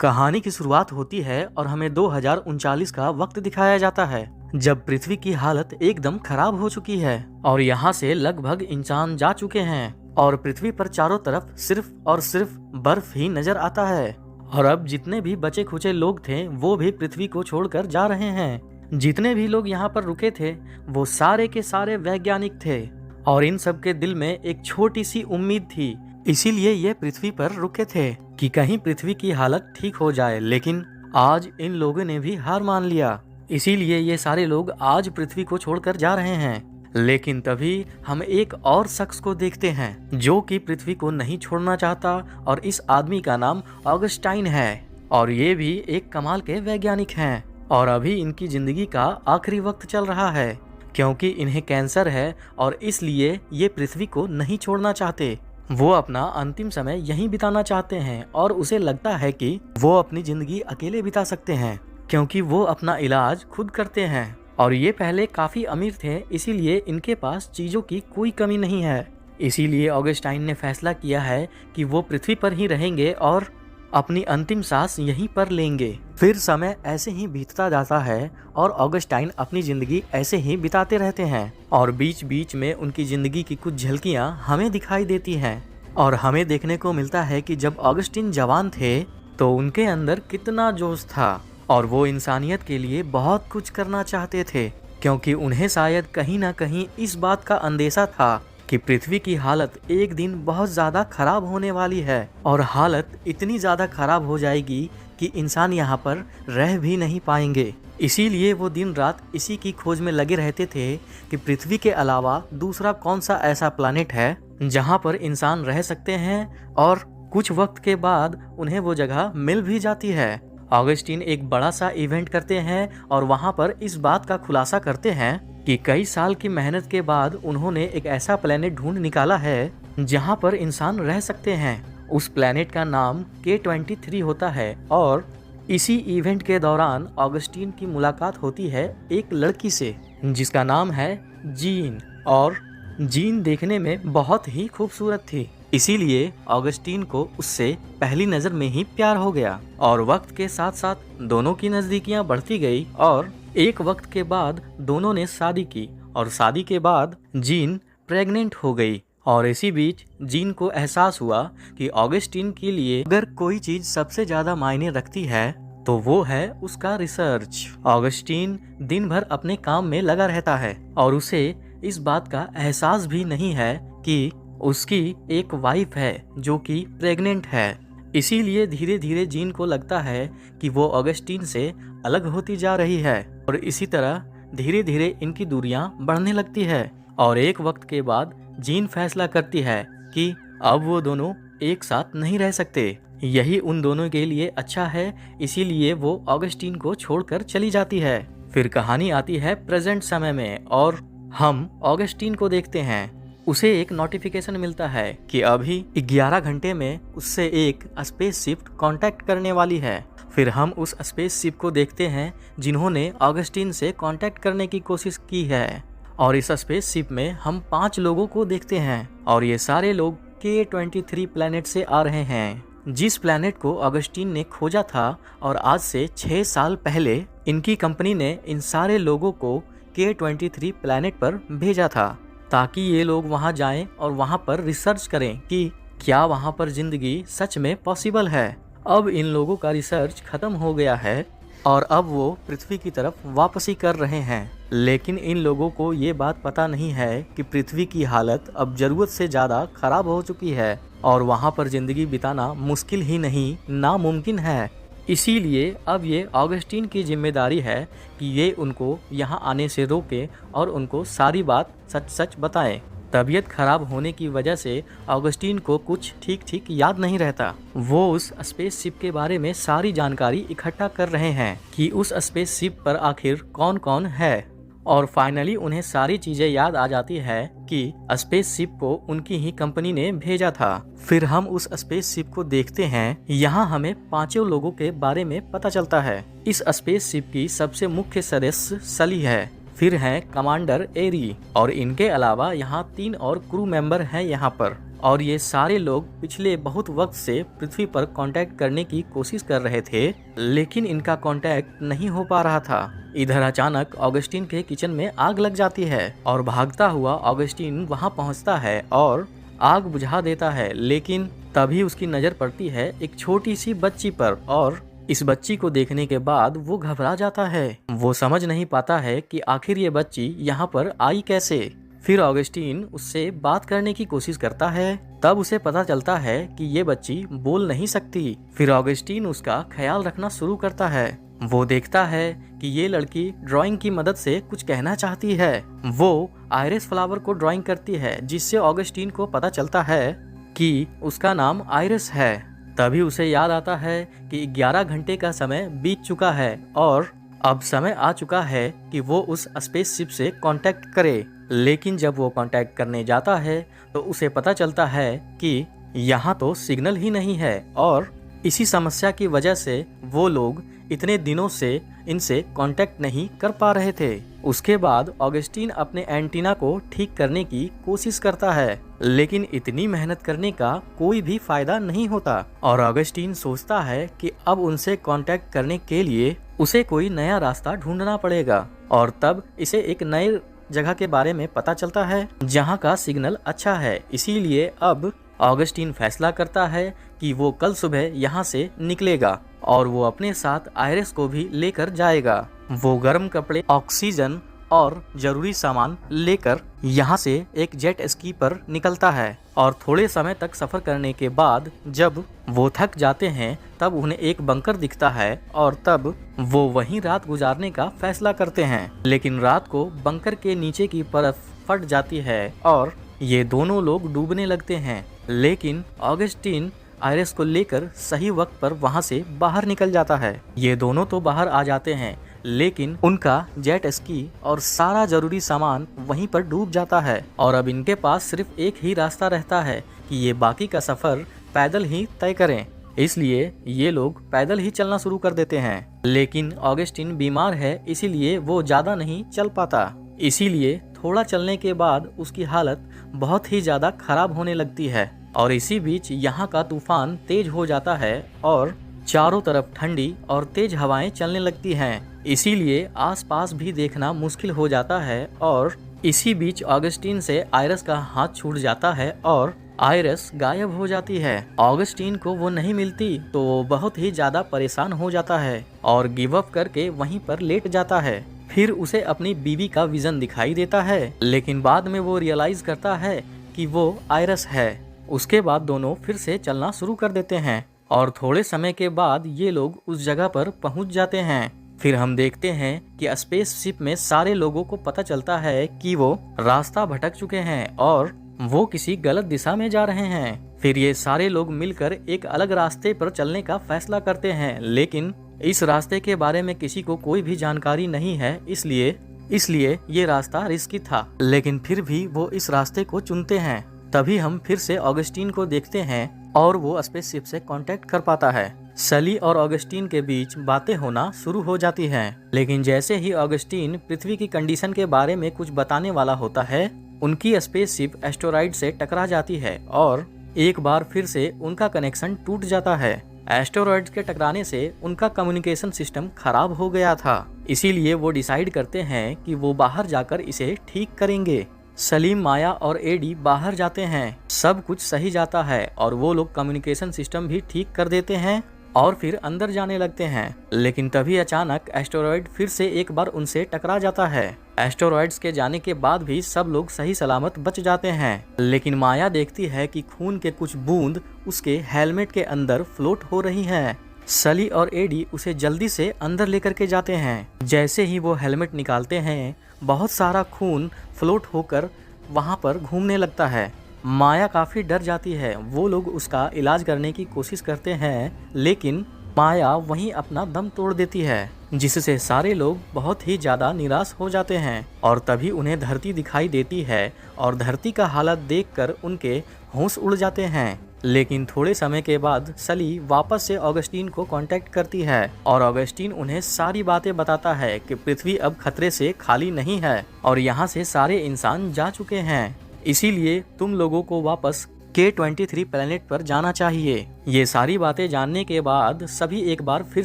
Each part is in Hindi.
कहानी की शुरुआत होती है और हमें 2039 का वक्त दिखाया जाता है, जब पृथ्वी की हालत एकदम खराब हो चुकी है और यहाँ से लगभग इंसान जा चुके हैं और पृथ्वी पर चारों तरफ सिर्फ और सिर्फ बर्फ ही नजर आता है। और अब जितने भी बचे खुचे लोग थे वो भी पृथ्वी को छोड़कर जा रहे हैं। जितने भी लोग यहाँ पर रुके थे वो सारे के सारे वैज्ञानिक थे और इन सब के दिल में एक छोटी सी उम्मीद थी, इसीलिए ये पृथ्वी पर रुके थे कि कहीं पृथ्वी की हालत ठीक हो जाए। लेकिन आज इन लोगों ने भी हार मान लिया, इसीलिए ये सारे लोग आज पृथ्वी को छोड़कर जा रहे हैं। लेकिन तभी हम एक और शख्स को देखते हैं जो कि पृथ्वी को नहीं छोड़ना चाहता और इस आदमी का नाम ऑगस्टाइन है और ये भी एक कमाल के वैज्ञानिक हैं और अभी इनकी जिंदगी का आखिरी वक्त चल रहा है क्योंकि इन्हें कैंसर है और इसलिए ये पृथ्वी को नहीं छोड़ना चाहते। वो अपना अंतिम समय यहीं बिताना चाहते हैं और उसे लगता है कि वो अपनी जिंदगी अकेले बिता सकते हैं क्योंकि वो अपना इलाज खुद करते हैं और ये पहले काफी अमीर थे, इसीलिए इनके पास चीजों की कोई कमी नहीं है। इसीलिए ऑगस्टाइन ने फैसला किया है कि वो पृथ्वी पर ही रहेंगे और अपनी अंतिम सांस यहीं पर लेंगे। फिर समय ऐसे ही बीतता जाता है और ऑगस्टाइन अपनी जिंदगी ऐसे ही बिताते रहते हैं और बीच बीच में उनकी जिंदगी की कुछ झलकियां हमें दिखाई देती हैं और हमें देखने को मिलता है कि जब ऑगस्टीन जवान थे तो उनके अंदर कितना जोश था और वो इंसानियत के लिए बहुत कुछ करना चाहते थे क्योंकि उन्हें शायद कहीं ना कहीं इस बात का अंदेशा था कि पृथ्वी की हालत एक दिन बहुत ज्यादा खराब होने वाली है और हालत इतनी ज्यादा खराब हो जाएगी कि इंसान यहाँ पर रह भी नहीं पाएंगे। इसीलिए वो दिन रात इसी की खोज में लगे रहते थे कि पृथ्वी के अलावा दूसरा कौन सा ऐसा प्लैनेट है जहाँ पर इंसान रह सकते हैं और कुछ वक्त के बाद उन्हें वो जगह मिल भी जाती है। ऑगस्टीन एक बड़ा सा इवेंट करते हैं और वहाँ पर इस बात का खुलासा करते हैं कि कई साल की मेहनत के बाद उन्होंने एक ऐसा प्लेनेट ढूंढ निकाला है जहां पर इंसान रह सकते हैं। उस प्लेनेट का नाम K23 होता है और इसी इवेंट के दौरान ऑगस्टीन की मुलाकात होती है एक लड़की से जिसका नाम है जीन और जीन देखने में बहुत ही खूबसूरत थी, इसीलिए ऑगस्टीन को उससे पहली नजर में ही प्यार हो गया और वक्त के साथ साथ दोनों की नजदीकियां बढ़ती गई और एक वक्त के बाद दोनों ने शादी की और शादी के बाद जीन प्रेग्नेंट हो गई और इसी बीच जीन को एहसास हुआ कि ऑगस्टीन के लिए अगर कोई चीज सबसे ज्यादा मायने रखती है तो वो है उसका रिसर्च। ऑगस्टीन दिन भर अपने काम में लगा रहता है और उसे इस बात का एहसास भी नहीं है कि उसकी एक वाइफ है जो कि प्रेग्नेंट है। इसीलिए धीरे धीरे जीन को लगता है कि वो ऑगस्टीन से अलग होती जा रही है और इसी तरह धीरे धीरे इनकी दूरियां बढ़ने लगती है और एक वक्त के बाद जीन फैसला करती है कि अब वो दोनों एक साथ नहीं रह सकते, यही उन दोनों के लिए अच्छा है, इसीलिए वो ऑगस्टीन को छोड़कर चली जाती है। फिर कहानी आती है प्रेजेंट समय में और हम ऑगस्टीन को देखते हैं। उसे एक नोटिफिकेशन मिलता है कि अभी 11 घंटे में उससे एक स्पेसशिप कांटेक्ट करने वाली है। फिर हम उस स्पेसशिप को देखते हैं जिन्होंने ऑगस्टीन से कांटेक्ट करने की कोशिश की है और इस स्पेसशिप में हम 5 लोगों को देखते हैं और ये सारे लोग K23 प्लैनेट से आ रहे हैं, जिस प्लैनेट को ऑगस्टीन ने खोजा था और आज से 6 साल पहले इनकी कंपनी ने इन सारे लोगों को K23 प्लैनेट पर भेजा था ताकि ये लोग वहां जाएं और वहां पर रिसर्च करें कि क्या वहां पर जिंदगी सच में पॉसिबल है। अब इन लोगों का रिसर्च खत्म हो गया है और अब वो पृथ्वी की तरफ वापसी कर रहे हैं, लेकिन इन लोगों को ये बात पता नहीं है कि पृथ्वी की हालत अब जरूरत से ज़्यादा खराब हो चुकी है और वहाँ पर ज़िंदगी बिताना मुश्किल ही नहीं नामुमकिन है। इसीलिए अब ये ऑगस्टीन की जिम्मेदारी है कि ये उनको यहाँ आने से रोके और उनको सारी बात सच सच बताएं। तबीयत खराब होने की वजह से ऑगस्टीन को कुछ ठीक ठीक याद नहीं रहता। वो उस स्पेसशिप के बारे में सारी जानकारी इकट्ठा कर रहे हैं कि उस स्पेसशिप पर आखिर कौन कौन है और फाइनली उन्हें सारी चीजें याद आ जाती है कि स्पेसशिप को उनकी ही कंपनी ने भेजा था। फिर हम उस स्पेसशिप को देखते हैं, यहाँ हमें 5 लोगों के बारे में पता चलता है। इस स्पेसशिप की सबसे मुख्य सदस्य सली है, फिर हैं कमांडर एरी और इनके अलावा यहाँ 3 और क्रू मेंबर हैं यहाँ पर और ये सारे लोग पिछले बहुत वक्त से पृथ्वी पर कांटेक्ट करने की कोशिश कर रहे थे, लेकिन इनका कांटेक्ट नहीं हो पा रहा था। इधर अचानक ऑगस्टीन के किचन में आग लग जाती है और भागता हुआ ऑगस्टीन वहां पहुंचता है और आग बुझा देता है, लेकिन तभी उसकी नजर पड़ती है एक छोटी सी बच्ची पर और इस बच्ची को देखने के बाद वो घबरा जाता है। वो समझ नहीं पाता है कि आखिर ये बच्ची यहाँ पर आई कैसे। फिर ऑगस्टीन उससे बात करने की कोशिश करता है, तब उसे पता चलता है कि ये बच्ची बोल नहीं सकती। फिर ऑगस्टीन उसका ख्याल रखना शुरू करता है। वो देखता है कि ये लड़की ड्राइंग की मदद से कुछ कहना चाहती है। वो आयरिस फ्लावर को ड्राइंग करती है, जिससे ऑगस्टीन को पता चलता है कि उसका नाम आयरिस है। तभी उसे याद आता है कि 11 घंटे का समय बीत चुका है और अब समय आ चुका है कि वो उस स्पेसशिप से कांटेक्ट करे। लेकिन जब वो कांटेक्ट करने जाता है तो उसे पता चलता है कि यहाँ तो सिग्नल ही नहीं है और इसी समस्या की वजह से वो लोग इतने दिनों से इनसे कांटेक्ट नहीं कर पा रहे थे। उसके बाद ऑगस्टीन अपने एंटीना को ठीक करने की कोशिश करता है, लेकिन इतनी मेहनत करने का कोई भी फायदा नहीं होता और ऑगस्टीन सोचता है कि अब उनसे कांटेक्ट करने के लिए उसे कोई नया रास्ता ढूंढना पड़ेगा। और तब इसे एक नए जगह के बारे में पता चलता है जहाँ का सिग्नल अच्छा है। इसीलिए अब ऑगस्टीन फैसला करता है कि वो कल सुबह यहाँ से निकलेगा और वो अपने साथ आयरिस को भी लेकर जाएगा। वो गर्म कपड़े, ऑक्सीजन और जरूरी सामान लेकर यहाँ से एक जेट स्की पर निकलता है और थोड़े समय तक सफर करने के बाद जब वो थक जाते हैं तब उन्हें एक बंकर दिखता है और तब वो वहीं रात गुजारने का फैसला करते हैं। लेकिन रात को बंकर के नीचे की परत फट जाती है और ये दोनों लोग डूबने लगते हैं, लेकिन ऑगस्टीन आयरिस को लेकर सही वक्त पर वहां से बाहर निकल जाता है। ये दोनों तो बाहर आ जाते हैं, लेकिन उनका जेट स्की और सारा जरूरी सामान वहीं पर डूब जाता है और अब इनके पास सिर्फ एक ही रास्ता रहता है कि ये बाकी का सफर पैदल ही तय करें। इसलिए ये लोग पैदल ही चलना शुरू कर देते हैं। लेकिन ऑगस्टीन बीमार है, इसीलिए वो ज्यादा नहीं चल पाता। इसीलिए थोड़ा चलने के बाद उसकी हालत बहुत ही ज्यादा खराब होने लगती है और इसी बीच यहाँ का तूफान तेज हो जाता है और चारों तरफ ठंडी और तेज हवाएं चलने लगती हैं। इसीलिए आसपास भी देखना मुश्किल हो जाता है और इसी बीच ऑगस्टीन से आयरिस का हाथ छूट जाता है और आयरिस गायब हो जाती है। ऑगस्टीन को वो नहीं मिलती तो वो बहुत ही ज्यादा परेशान हो जाता है और गिव अप करके वहीं पर लेट जाता है। फिर उसे अपनी बीवी का विजन दिखाई देता है, लेकिन बाद में वो रियलाइज करता है कि वो आयरिस है। उसके बाद दोनों फिर से चलना शुरू कर देते हैं और थोड़े समय के बाद ये लोग उस जगह पर पहुंच जाते हैं। फिर हम देखते हैं कि स्पेसशिप में सारे लोगों को पता चलता है कि वो रास्ता भटक चुके हैं और वो किसी गलत दिशा में जा रहे हैं। फिर ये सारे लोग मिलकर एक अलग रास्ते पर चलने का फैसला करते हैं, लेकिन इस रास्ते के बारे में किसी को कोई भी जानकारी नहीं है, इसलिए ये रास्ता रिस्की था, लेकिन फिर भी वो इस रास्ते को चुनते हैं। तभी हम फिर से ऑगस्टीन को देखते हैं और वो स्पेसशिप से कांटेक्ट कर पाता है। सली और ऑगस्टीन के बीच बातें होना शुरू हो जाती हैं, लेकिन जैसे ही ऑगस्टीन पृथ्वी की कंडीशन के बारे में कुछ बताने वाला होता है, उनकी स्पेसशिप एस्टेरॉइड से टकरा जाती है और एक बार फिर से उनका कनेक्शन टूट जाता है। एस्टेरॉइड के टकराने से उनका कम्युनिकेशन सिस्टम खराब हो गया था, इसीलिए वो डिसाइड करते हैं कि वो बाहर जाकर इसे ठीक करेंगे। सलीम, माया और एडी बाहर जाते हैं। सब कुछ सही जाता है और वो लोग कम्युनिकेशन सिस्टम भी ठीक कर देते हैं और फिर अंदर जाने लगते हैं। लेकिन तभी अचानक एस्टेरॉइड फिर से एक बार उनसे टकरा जाता है। एस्टेरॉइड्स के जाने के बाद भी सब लोग सही सलामत बच जाते हैं, लेकिन माया देखती है कि खून के कुछ बूंद उसके हेलमेट के अंदर फ्लोट हो रही हैं। सली और एडी उसे जल्दी से अंदर लेकर के जाते हैं। जैसे ही वो हेलमेट निकालते हैं, बहुत सारा खून फ्लोट होकर वहां पर घूमने लगता है। माया काफी डर जाती है। वो लोग उसका इलाज करने की कोशिश करते हैं, लेकिन माया वहीं अपना दम तोड़ देती है, जिससे सारे लोग बहुत ही ज्यादा निराश हो जाते हैं। और तभी उन्हें धरती दिखाई देती है और धरती का हालत देखकर उनके होश उड़ जाते हैं। लेकिन थोड़े समय के बाद सली वापस से ऑगस्टीन को कांटेक्ट करती है और ऑगस्टीन उन्हें सारी बातें बताता है कि पृथ्वी अब खतरे से खाली नहीं है और यहाँ से सारे इंसान जा चुके हैं, इसीलिए तुम लोगों को वापस K23 प्लेनेट पर जाना चाहिए। ये सारी बातें जानने के बाद सभी एक बार फिर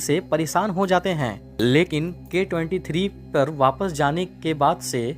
से परेशान हो जाते हैं, लेकिन K23 पर वापस जाने के बाद से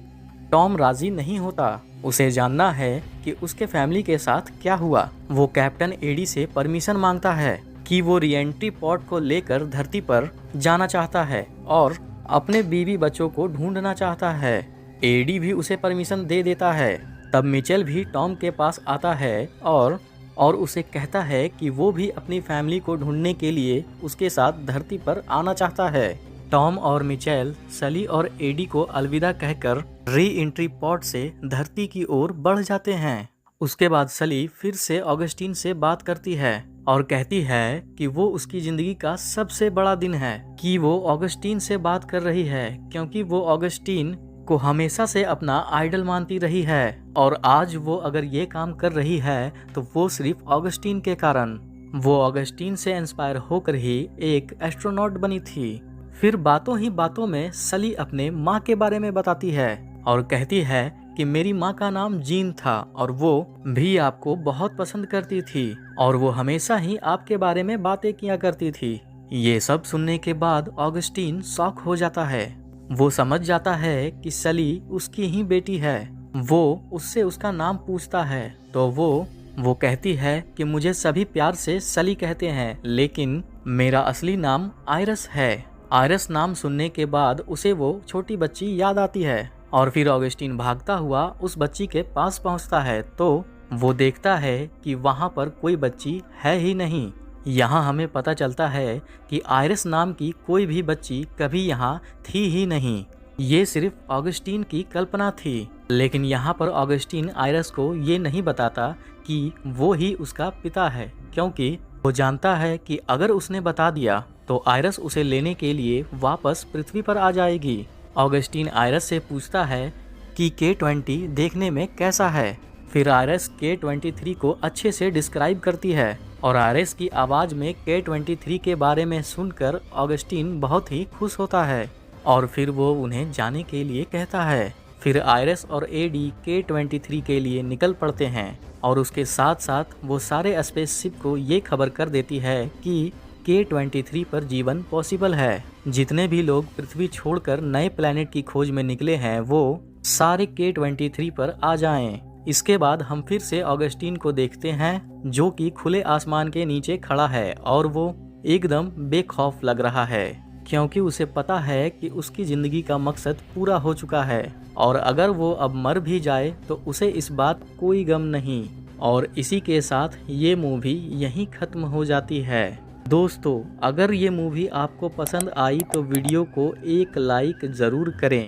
टॉम राजी नहीं होता। उसे जानना है कि उसके फैमिली के साथ क्या हुआ। वो कैप्टन एडी से परमिशन मांगता है कि वो रीएंट्री पॉड को लेकर धरती पर जाना चाहता है और अपने बीवी बच्चों को ढूंढना चाहता है। एडी भी उसे परमिशन दे देता है। तब मिचेल भी टॉम के पास आता है और उसे कहता है कि वो भी अपनी फैमिली को ढूंढने के लिए उसके साथ धरती पर आना चाहता है। टॉम और मिचेल सली और एडी को अलविदा कहकर री एंट्री पॉड से धरती की ओर बढ़ जाते हैं। उसके बाद सली फिर से ऑगस्टीन से बात करती है और कहती है कि वो उसकी जिंदगी का सबसे बड़ा दिन है कि वो ऑगस्टीन से बात कर रही है, क्योंकि वो ऑगस्टीन को हमेशा से अपना आइडल मानती रही है और आज वो अगर ये काम कर रही है तो वो सिर्फ ऑगस्टीन के कारण। वो ऑगस्टीन से इंस्पायर होकर ही एक एस्ट्रोनॉट बनी थी। फिर बातों ही बातों में सली अपने माँ के बारे में बताती है और कहती है कि मेरी माँ का नाम जीन था और वो भी आपको बहुत पसंद करती थी और वो हमेशा ही आपके बारे में बातें किया करती थी। ये सब सुनने के बाद ऑगस्टीन शॉक हो जाता है। वो समझ जाता है कि सली उसकी ही बेटी है। वो उससे उसका नाम पूछता है तो वो कहती है कि मुझे सभी प्यार से सली कहते हैं, लेकिन मेरा असली नाम आयरस है। आयरस नाम सुनने के बाद उसे वो छोटी बच्ची याद आती है और फिर ऑगस्टीन भागता हुआ उस बच्ची के पास पहुंचता है तो वो देखता है कि वहां पर कोई बच्ची है ही नहीं। यहाँ हमें पता चलता है कि आयरस नाम की कोई भी बच्ची कभी यहाँ थी ही नहीं। ये सिर्फ ऑगस्टीन की कल्पना थी, लेकिन यहाँ पर ऑगस्टीन आयरस को ये नहीं बताता कि वो ही उसका पिता है, क्योंकि वो जानता है कि अगर उसने बता दिया तो आयरस उसे लेने के लिए वापस पृथ्वी पर आ जाएगी। ऑगस्टीन आयरस से पूछता है कि K20 देखने में कैसा है। फिर आयरस K23 को अच्छे से डिस्क्राइब करती है और आयरस की आवाज़ में K23 के बारे में सुनकर ऑगस्टीन बहुत ही खुश होता है और फिर वो उन्हें जाने के लिए कहता है। फिर आयरस और एडी K23 के लिए निकल पड़ते हैं और उसके साथ साथ वो सारे स्पेसशिप को ये खबर कर देती है कि K23 पर जीवन पॉसिबल है। जितने भी लोग पृथ्वी छोड़कर नए प्लेनेट की खोज में निकले हैं वो सारे K23 पर आ जाएं। इसके बाद हम फिर से ऑगस्टीन को देखते हैं जो कि खुले आसमान के नीचे खड़ा है और वो एकदम बेखौफ लग रहा है, क्योंकि उसे पता है कि उसकी ज़िंदगी का मकसद पूरा हो चुका है और अगर वो अब मर भी जाए तो उसे इस बात कोई गम नहीं। और इसी के साथ ये मूवी यहीं ख़त्म हो जाती है। दोस्तों, अगर ये मूवी आपको पसंद आई तो वीडियो को एक लाइक ज़रूर करें।